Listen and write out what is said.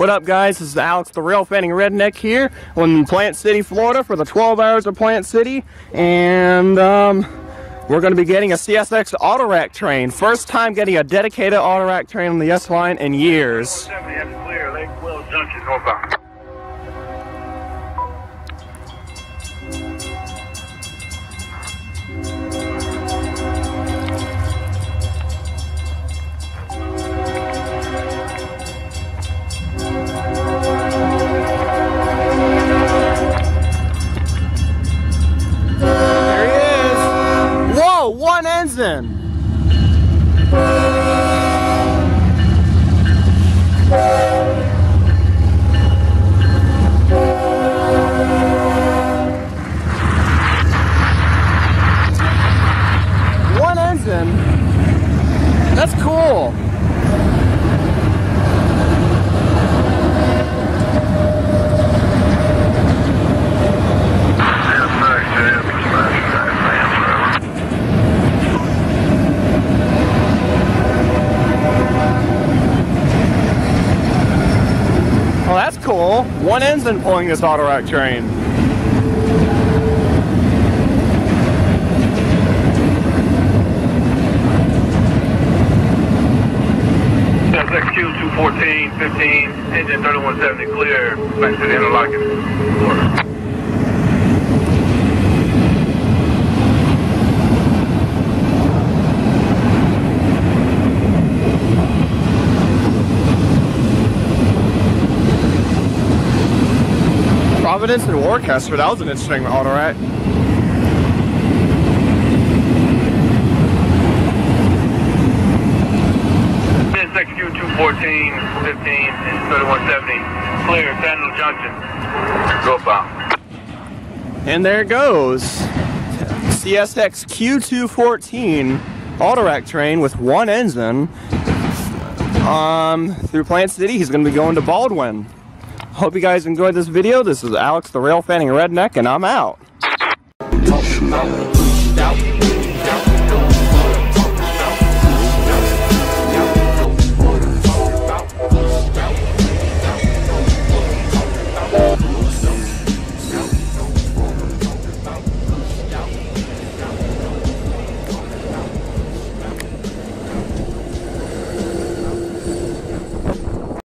What up, guys? This is Alex, the Rail Fanning Redneck here in Plant City, Florida for the 12 Hours of Plant City. And we're going to be getting a CSX autorack train. First time getting a dedicated autorack train on the S line in years. One engine. One engine. That's cool. Well, that's cool. One engine pulling this autorack train. That's XQ214, 15, engine 3170 clear, back to the interlocking order. Providence and Worcester, that was an interesting autorack. This XQ214, 15, 3170, clear, Sandal Junction, go bound. And there it goes. CSX Q214 autorack train with one engine through Plant City. He's going to be going to Baldwin. Hope you guys enjoyed this video. This is Alex, the Rail Fanning Redneck, and I'm out.